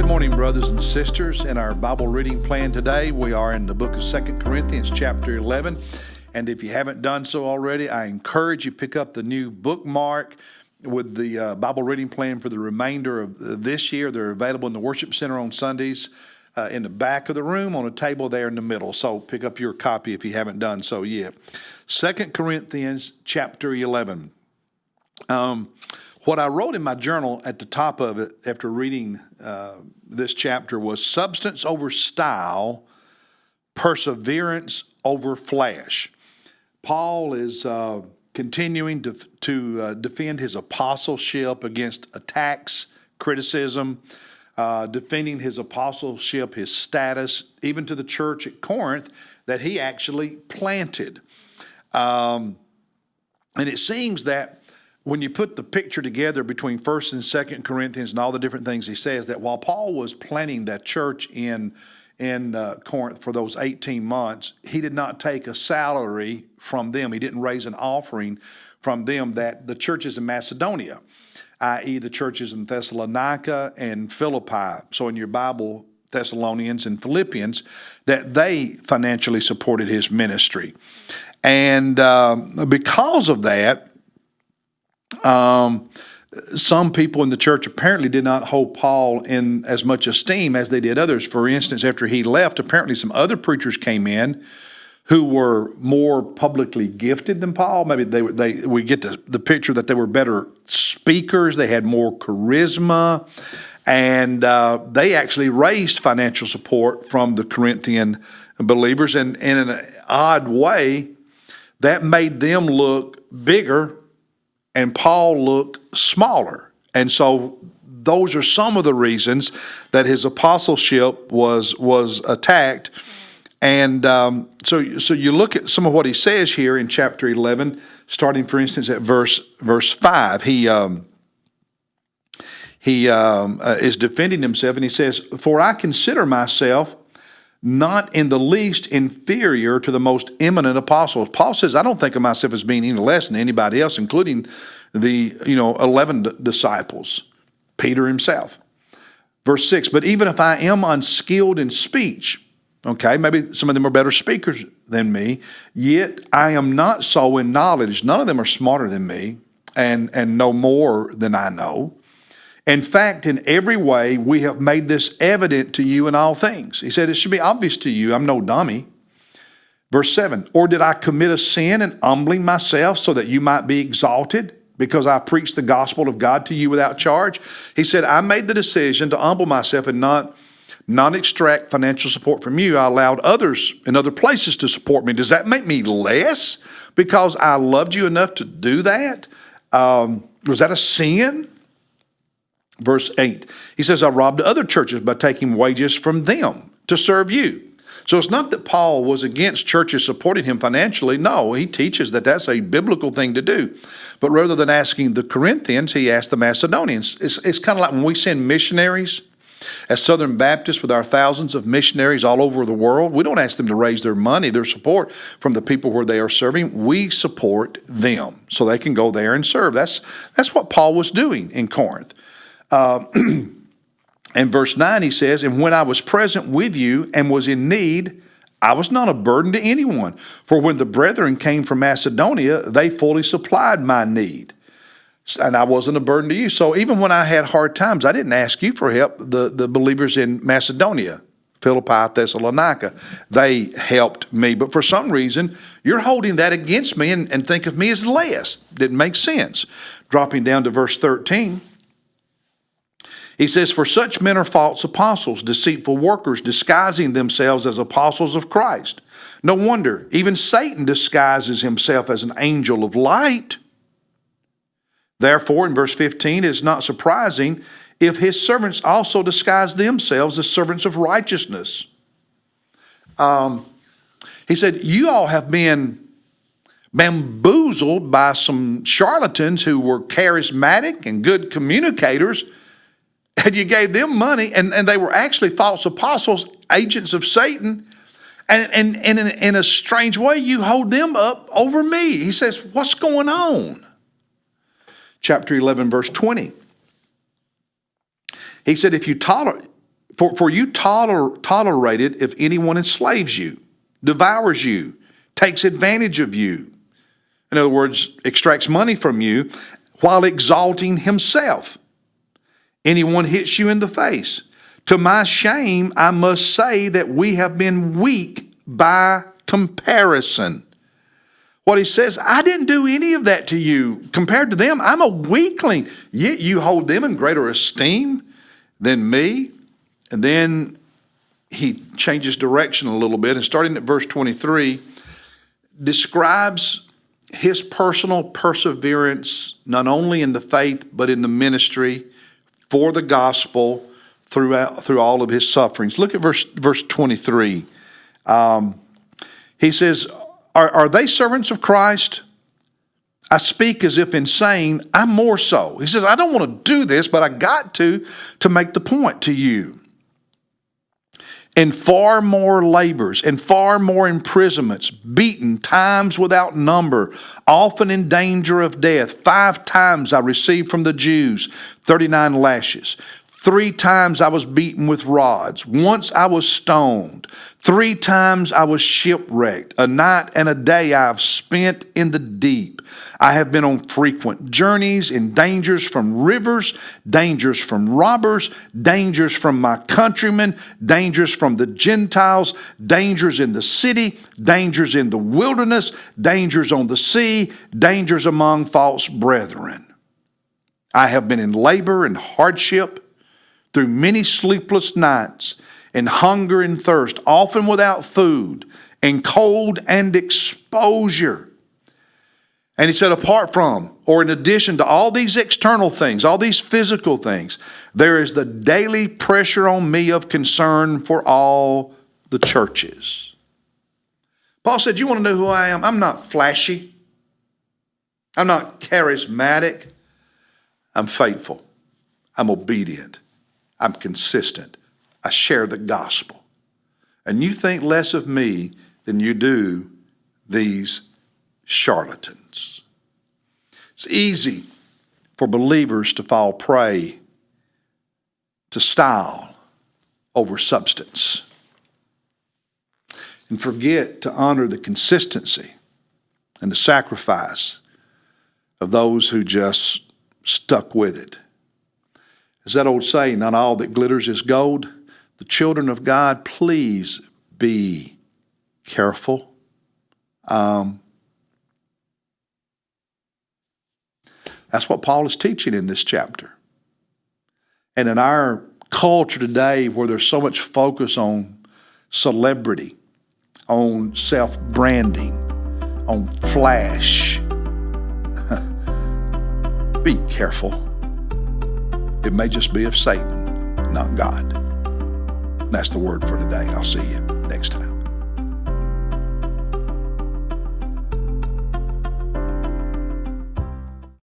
morning, brothers and sisters. In our Bible reading plan today, we are in the book of 2 Corinthians, chapter 11. And if you haven't done so already, I encourage you to pick up the new bookmark with the Bible reading plan for the remainder of this year. They're available in the worship center on Sundays, in the back of the room on a table there in the middle. So pick up your copy if you haven't done so yet. 2 Corinthians, chapter 11. What I wrote in my journal at the top of it after reading this chapter was substance over style, perseverance over flesh. Paul is continuing to defend his apostleship against attacks, criticism, defending his apostleship, his status, even to the church at Corinth that he actually planted. And it seems that when you put the picture together between 1st and 2nd Corinthians and all the different things he says, that while Paul was planting that church in Corinth for those 18 months, he did not take a salary from them. He didn't raise an offering from them. That the churches in Macedonia, i.e. the churches in Thessalonica and Philippi, so in your Bible, Thessalonians and Philippians, that they financially supported his ministry. And because of that, some people in the church apparently did not hold Paul in as much esteem as they did others. For instance, after he left, apparently some other preachers came in who were more publicly gifted than Paul. Maybe we get the picture that they were better speakers, they had more charisma, and they actually raised financial support from the Corinthian believers. And in an odd way, that made them look bigger and Paul looked smaller. And so those are some of the reasons that his apostleship was attacked. And so you look at some of what he says here in chapter 11, starting, for instance, at verse 5. He is defending himself, and he says, "For I consider myself not in the least inferior to the most eminent apostles." Paul says, I don't think of myself as being any less than anybody else, including the 11 disciples, Peter himself. Verse 6, "But even if I am unskilled in speech," okay, maybe some of them are better speakers than me, "yet I am not so in knowledge." None of them are smarter than me and know more than I know. "In fact, in every way, we have made this evident to you in all things." He said, it should be obvious to you. I'm no dummy. Verse 7, "Or did I commit a sin in humbling myself so that you might be exalted because I preached the gospel of God to you without charge?" He said, I made the decision to humble myself and not extract financial support from you. I allowed others in other places to support me. Does that make me less because I loved you enough to do that? Was that a sin? Verse 8, he says, "I robbed other churches by taking wages from them to serve you." So it's not that Paul was against churches supporting him financially. No, he teaches that that's a biblical thing to do. But rather than asking the Corinthians, he asked the Macedonians. It's kind of like when we send missionaries as Southern Baptists with our thousands of missionaries all over the world. We don't ask them to raise their money, their support from the people where they are serving. We support them so they can go there and serve. That's what Paul was doing in Corinth. In verse 9 he says, "And when I was present with you and was in need, I was not a burden to anyone. For when the brethren came from Macedonia, they fully supplied my need. And I wasn't a burden to you." So even when I had hard times, I didn't ask you for help. The believers in Macedonia, Philippi, Thessalonica, they helped me. But for some reason, you're holding that against me and think of me as less. Didn't make sense. Dropping down to verse 13. He says, "For such men are false apostles, deceitful workers, disguising themselves as apostles of Christ. No wonder, even Satan disguises himself as an angel of light. Therefore," in verse 15, "it is not surprising if his servants also disguise themselves as servants of righteousness." He said, you all have been bamboozled by some charlatans who were charismatic and good communicators, and you gave them money, and they were actually false apostles, agents of Satan, and in a strange way, you hold them up over me. He says, what's going on? Chapter 11, verse 20. He said, if you tolerate For you tolerate it if anyone enslaves you, devours you, takes advantage of you. In other words, extracts money from you while exalting himself. Anyone hits you in the face. To my shame, I must say that we have been weak by comparison. What he says, I didn't do any of that to you. Compared to them, I'm a weakling. Yet you hold them in greater esteem than me. And then he changes direction a little bit, and starting at verse 23, describes his personal perseverance, not only in the faith, but in the ministry for the gospel through all of his sufferings. Look at verse 23. He says, are they servants of Christ? I speak as if insane. I'm more so. He says, I don't want to do this, but I got to make the point to you. And far more labors and far more imprisonments, beaten times without number, often in danger of death. 5 times I received from the Jews 39 lashes. 3 times I was beaten with rods. Once I was stoned. 3 times I was shipwrecked. A night and a day I have spent in the deep. I have been on frequent journeys, in dangers from rivers, dangers from robbers, dangers from my countrymen, dangers from the Gentiles, dangers in the city, dangers in the wilderness, dangers on the sea, dangers among false brethren. I have been in labor and hardship, through many sleepless nights, and hunger and thirst, often without food, and cold and exposure. And he said, apart from, or in addition to all these external things, all these physical things, there is the daily pressure on me of concern for all the churches. Paul said, you want to know who I am? I'm not flashy. I'm not charismatic. I'm faithful. I'm obedient. I'm consistent. I share the gospel. And you think less of me than you do these charlatans. It's easy for believers to fall prey to style over substance and forget to honor the consistency and the sacrifice of those who just stuck with it. As that old saying, not all that glitters is gold. The children of God, please be careful. That's what Paul is teaching in this chapter. And in our culture today, where there's so much focus on celebrity, on self-branding, on flash, be careful. It may just be of Satan, not God. That's the word for today. I'll see you next time.